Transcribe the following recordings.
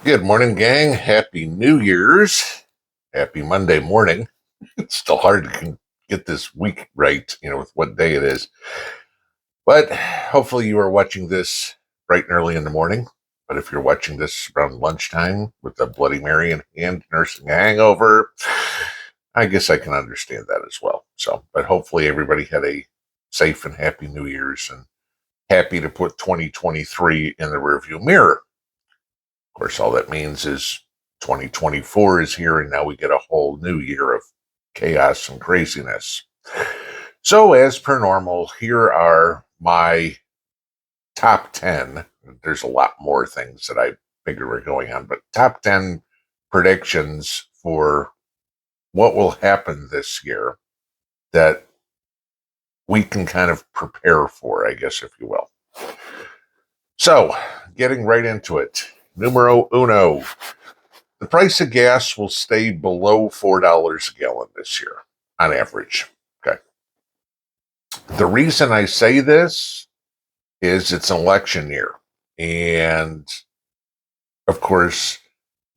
Good morning, gang. Happy New Year's. Happy Monday morning. It's still hard to get this week right, with what day it is. But hopefully you are watching this bright and early in the morning. But if you're watching this around lunchtime with a Bloody Mary in hand, nursing a hangover, I guess I can understand that as well. But hopefully everybody had a safe and happy New Year's and happy to put 2023 in the rearview mirror. Of course, all that means is 2024 is here, and now we get a whole new year of chaos and craziness. So, as per normal, here are my top 10. There's a lot more things that I figure are going on, but top 10 predictions for what will happen this year that we can kind of prepare for, I guess, if you will. So, getting right into it. Numero uno. The price of gas will stay below $4 a gallon this year, on average. Okay. The reason I say this is it's an election year. And, of course,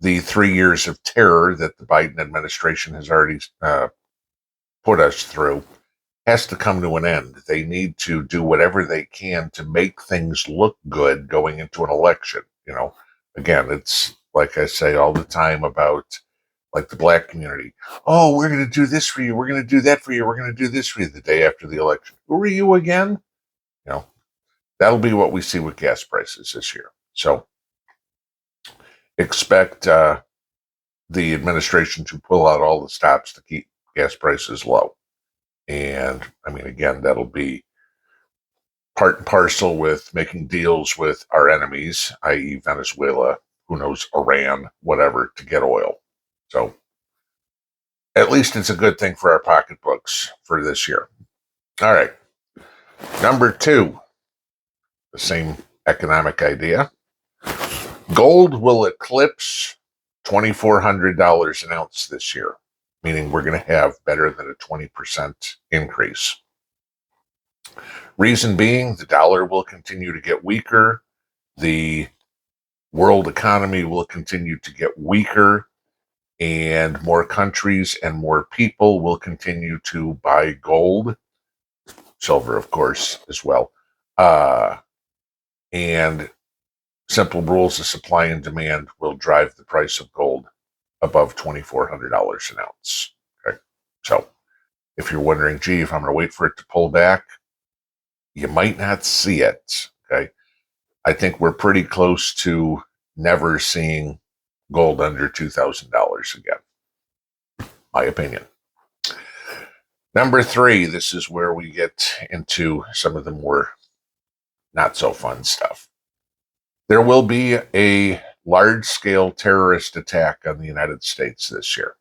the 3 years of terror that the Biden administration has already put us through has to come to an end. They need to do whatever they can to make things look good going into an election. Again, it's like I say all the time about like the black community. Oh, we're going to do this for you. We're going to do that for you. We're going to do this for you the day after the election. Who are you again? That'll be what we see with gas prices this year. So expect the administration to pull out all the stops to keep gas prices low. And I mean, again, that'll be part and parcel with making deals with our enemies, i.e. Venezuela, who knows, Iran, whatever, to get oil. So at least it's a good thing for our pocketbooks for this year. All right. Number 2, the same economic idea. Gold will eclipse $2,400 an ounce this year, meaning we're going to have better than a 20% increase. Reason being, the dollar will continue to get weaker. The world economy will continue to get weaker, and more countries and more people will continue to buy gold, silver, of course, as well. And simple rules of supply and demand will drive the price of gold above $2,400 an ounce. Okay, so if you're wondering, gee, if I'm going to wait for it to pull back, you might not see it. Okay, I think we're pretty close to never seeing gold under $2,000 again. My opinion. Number 3, this is where we get into some of the more not so fun stuff. There will be a large-scale terrorist attack on the United States this year.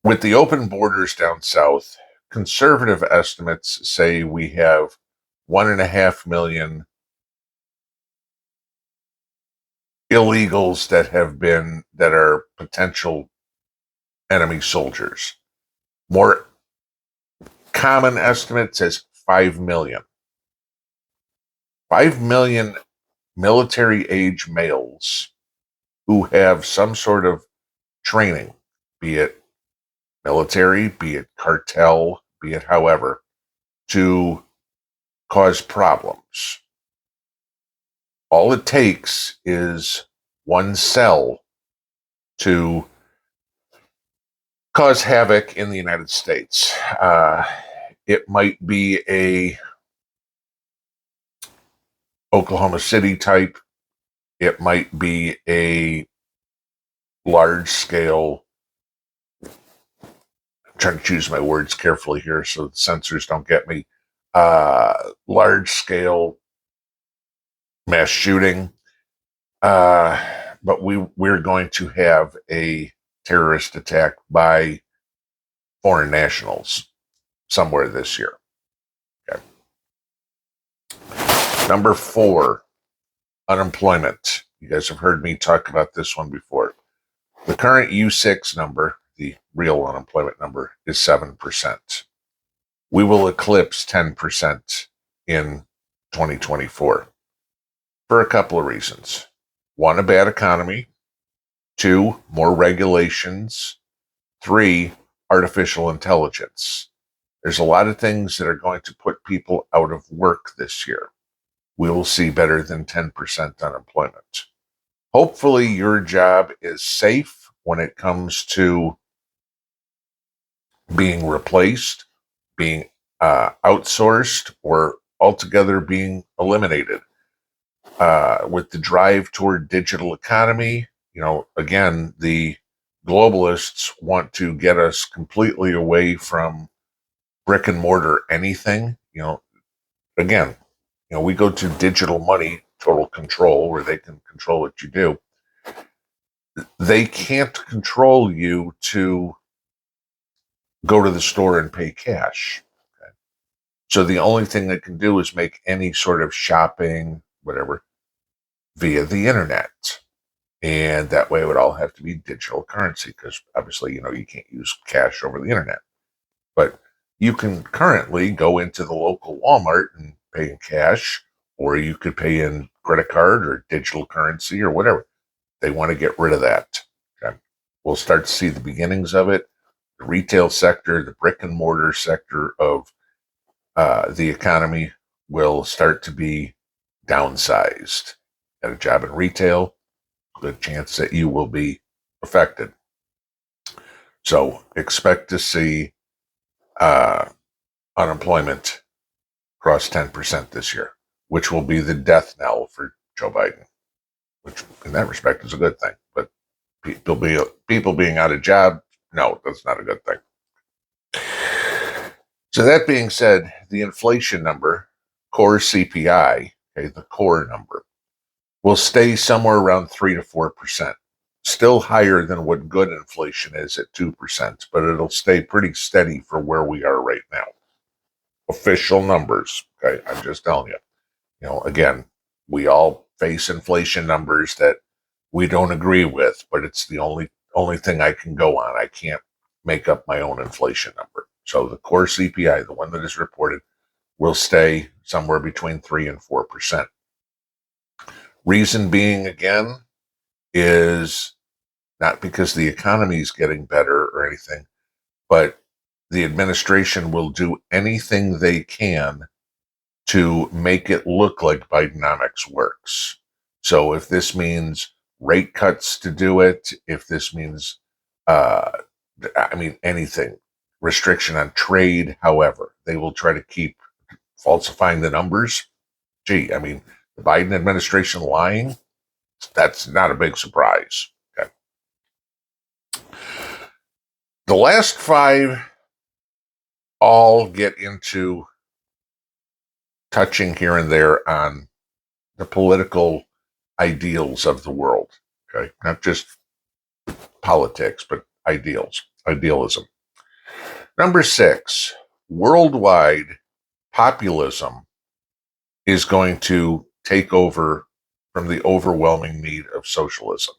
With the open borders down south, conservative estimates say we have 1.5 million illegals that are potential enemy soldiers. More common estimates says 5 million. 5 million military age males who have some sort of training, be it military, be it cartel, be it however, to cause problems. All it takes is one cell to cause havoc in the United States. It might be a Oklahoma City type. It might be a large scale, I'm trying to choose my words carefully here so the censors don't get me, large scale mass shooting. But we're going to have a terrorist attack by foreign nationals somewhere this year. Okay. Number 4, unemployment. You guys have heard me talk about this one before. The current U6 number, the real unemployment number, is 7%. We will eclipse 10% in 2024 for a couple of reasons. One, a bad economy. Two, more regulations. Three, artificial intelligence. There's a lot of things that are going to put people out of work this year. We will see better than 10% unemployment. Hopefully, your job is safe when it comes to being replaced, being outsourced, or altogether being eliminated. With the drive toward digital economy, again, the globalists want to get us completely away from brick and mortar anything. Again, we go to digital money, total control, where they can control what you do. They can't control you to go to the store and pay cash. Okay? So the only thing they can do is make any sort of shopping, whatever, via the internet. And that way it would all have to be digital currency because obviously, you can't use cash over the internet. But you can currently go into the local Walmart and pay in cash, or you could pay in credit card or digital currency or whatever. They want to get rid of that. Okay? We'll start to see the beginnings of it. The retail sector, the brick and mortar sector of the economy will start to be downsized. Got a job in retail, good chance that you will be affected. So expect to see unemployment cross 10% this year, which will be the death knell for Joe Biden, which in that respect is a good thing. But people being out of job, no, that's not a good thing. So that being said, the inflation number, core CPI, okay, the core number, will stay somewhere around 3 to 4%. Still higher than what good inflation is at 2%, but it'll stay pretty steady for where we are right now. Official numbers, okay? I'm just telling you. Again, we all face inflation numbers that we don't agree with, but it's the only thing I can go on. I can't make up my own inflation number. So the core CPI, the one that is reported, will stay somewhere between 3 and 4%. Reason being, again, is not because the economy is getting better or anything, but the administration will do anything they can to make it look like Bidenomics works. So if this means rate cuts to do it, if this means, anything, restriction on trade, however, they will try to keep falsifying the numbers. The Biden administration lying, that's not a big surprise. Okay. The last five all get into touching here and there on the political ideals of the world. Okay. Not just politics, but idealism. Number 6, worldwide populism is going to take over from the overwhelming need of socialism.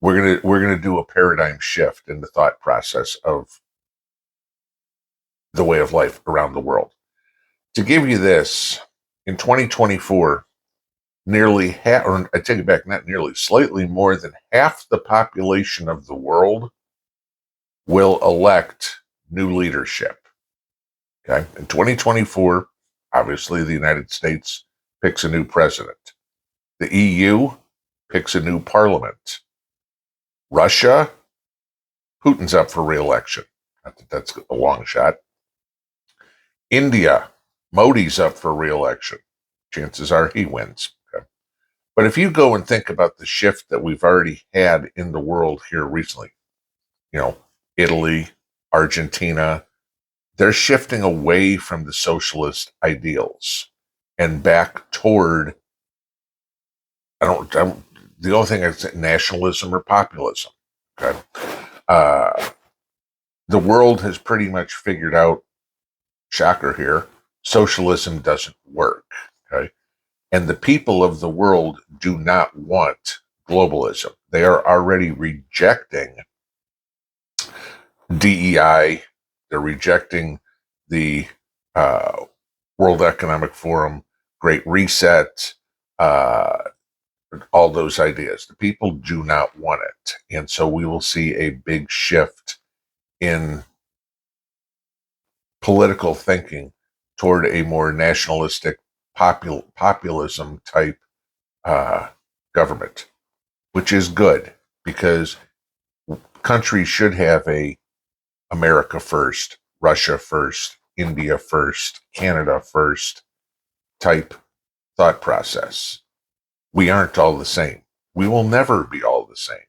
We're gonna do a paradigm shift in the thought process of the way of life around the world. To give you this, in 2024, nearly half, or I take it back, not nearly, slightly more than half the population of the world will elect new leadership. Okay, in 2024, obviously the United States picks a new president. The EU picks a new parliament. Russia, Putin's up for re-election. I think that's a long shot. India, Modi's up for re-election. Chances are he wins. Okay. But if you go and think about the shift that we've already had in the world here recently, Italy, Argentina, they're shifting away from the socialist ideals and back toward, the only thing is nationalism or populism. Okay. The world has pretty much figured out, shocker here, socialism doesn't work. Okay. And the people of the world do not want globalism. They are already rejecting DEI. They're rejecting the World Economic Forum, Great Reset, all those ideas. The people do not want it. And so we will see a big shift in political thinking toward a more nationalistic populism type government, which is good because countries should have a America first, Russia first, India first, Canada first type thought process. We aren't all the same. We will never be all the same.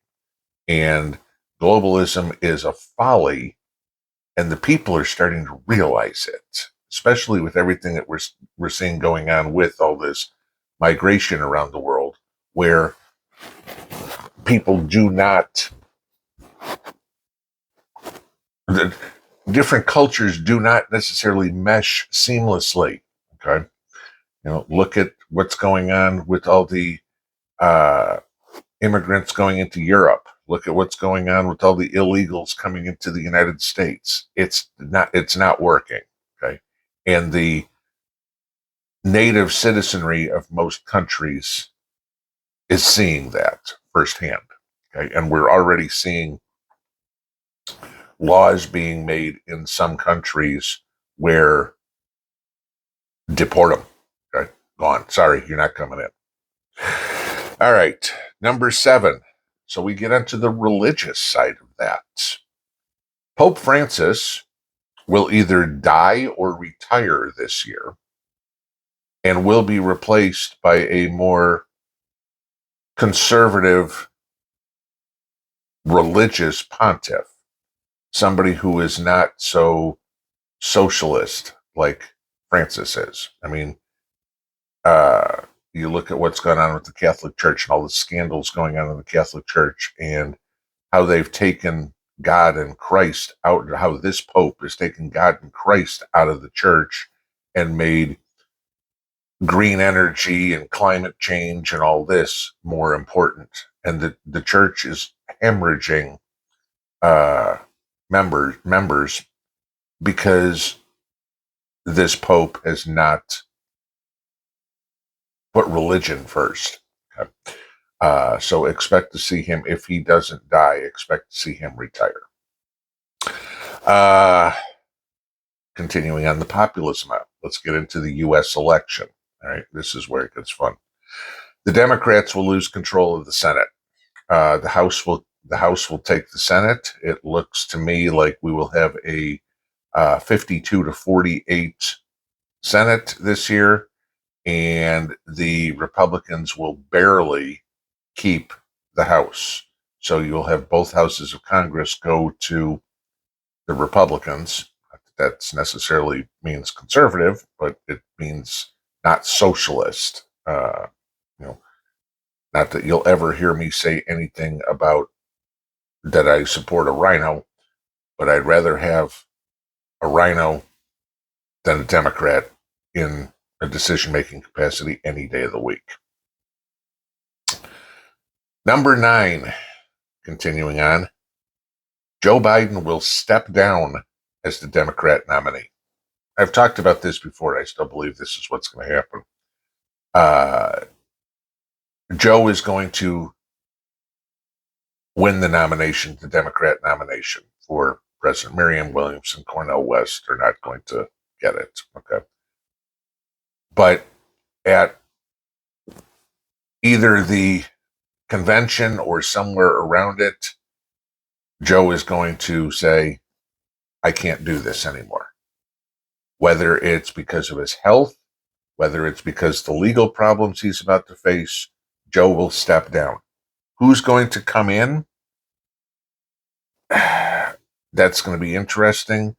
And globalism is a folly, and the people are starting to realize it, especially with everything that we're seeing going on with all this migration around the world, where people do not, the different cultures do not necessarily mesh seamlessly. Okay, look at what's going on with all the immigrants going into Europe. Look at what's going on with all the illegals coming into the United States. It's not working. Okay, and the native citizenry of most countries is seeing that firsthand. Okay, and we're already seeing laws being made in some countries where deport them. Okay, gone. Sorry, you're not coming in. All right, number 7. So we get onto the religious side of that. Pope Francis will either die or retire this year and will be replaced by a more conservative religious pontiff, somebody who is not so socialist like Francis is. I mean, you look at what's going on with the Catholic Church and all the scandals going on in the Catholic Church and how they've taken God and Christ out, how this Pope has taken God and Christ out of the church and made green energy and climate change and all this more important. And the church is hemorrhaging members because this Pope has not put religion first. Okay. So expect to see him, if he doesn't die, expect to see him retire. Continuing on the populism out, let's get into the U.S. election. All right, this is where it gets fun. The Democrats will lose control of the Senate. The House will take the Senate. It looks to me like we will have a 52 to 48 Senate this year, and the Republicans will barely keep the House. So you'll have both houses of Congress go to the Republicans. That necessarily means conservative, but it means not socialist. Not that you'll ever hear me say anything about that I support a rhino, but I'd rather have a rhino than a Democrat in a decision-making capacity any day of the week. Number 9, continuing on, Joe Biden will step down as the Democrat nominee. I've talked about this before. I still believe this is what's going to happen. Joe is going to win the nomination, the Democrat nomination for President. Marianne Williamson, Cornel West are not going to get it. Okay. But at either the convention or somewhere around it, Joe is going to say, I can't do this anymore. Whether it's because of his health, whether it's because the legal problems he's about to face, Joe will step down. Who's going to come in? That's going to be interesting.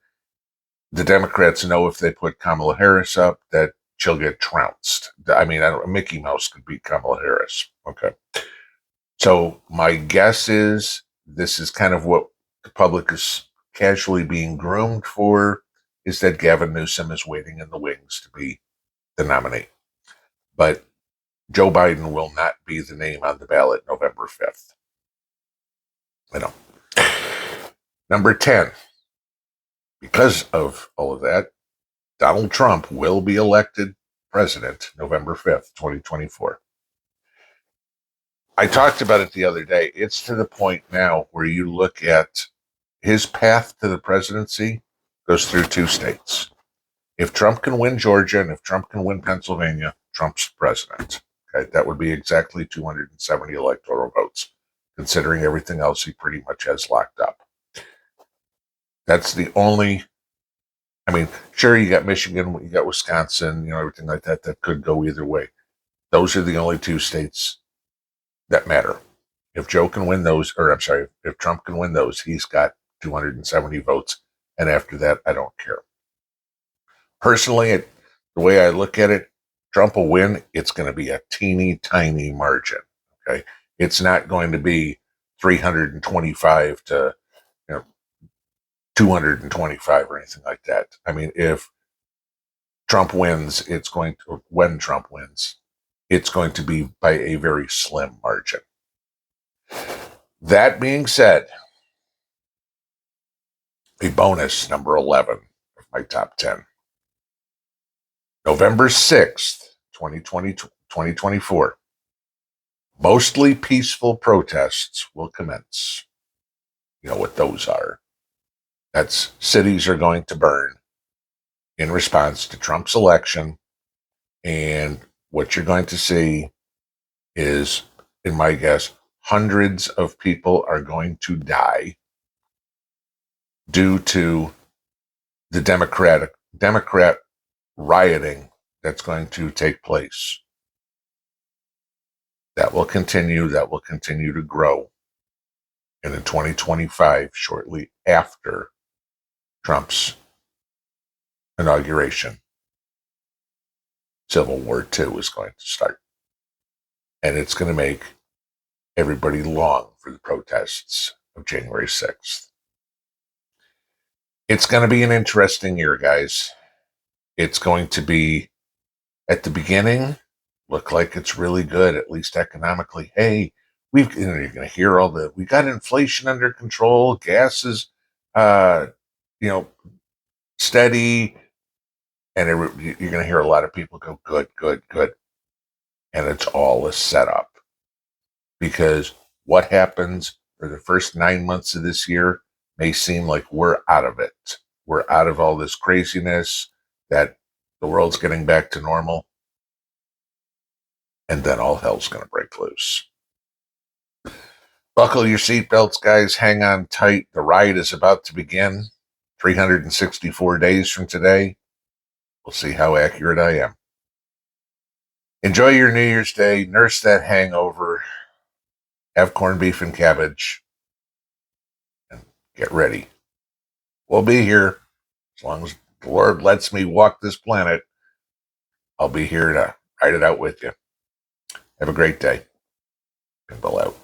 The Democrats know if they put Kamala Harris up that she'll get trounced. I mean, Mickey Mouse could beat Kamala Harris. Okay. So my guess is this is kind of what the public is casually being groomed for, is that Gavin Newsom is waiting in the wings to be the nominee. But Joe Biden will not be the name on the ballot November 5th. I know. Number 10, because of all of that, Donald Trump will be elected president November 5th, 2024. I talked about it the other day. It's to the point now where you look at his path to the presidency goes through two states. If Trump can win Georgia and if Trump can win Pennsylvania, Trump's president. Okay, that would be exactly 270 electoral votes, considering everything else he pretty much has locked up. That's the only. I mean, sure, you got Michigan, you got Wisconsin, everything like that. That could go either way. Those are the only two states that matter. If Joe can win those, or I'm sorry, if Trump can win those, he's got 270 votes. And after that, I don't care. Personally, the way I look at it, Trump will win. It's going to be a teeny tiny margin. Okay. It's not going to be 325 to 225 or anything like that. I mean, if Trump wins, when Trump wins, it's going to be by a very slim margin. That being said, a bonus number 11 of my top 10. November 6th, 2024. Mostly peaceful protests will commence. You know what those are. That's cities are going to burn in response to Trump's election. And what you're going to see is, in my guess, hundreds of people are going to die due to the Democrat rioting that's going to take place. That will continue to grow. And in 2025, shortly after Trump's inauguration, Civil War II is going to start. And it's going to make everybody long for the protests of January 6th. It's going to be an interesting year, guys. It's going to be, at the beginning, look like it's really good, at least economically. Hey, you're going to hear we got inflation under control. Gas is, steady. And you're going to hear a lot of people go, good, good, good. And it's all a setup. Because what happens for the first 9 months of this year may seem like we're out of it. We're out of all this craziness, that the world's getting back to normal. And then all hell's going to break loose. Buckle your seatbelts, guys. Hang on tight. The ride is about to begin. 364 days from today. We'll see how accurate I am. Enjoy your New Year's Day. Nurse that hangover. Have corned beef and cabbage. And get ready. We'll be here. As long as the Lord lets me walk this planet, I'll be here to ride it out with you. Have a great day. Pinball out.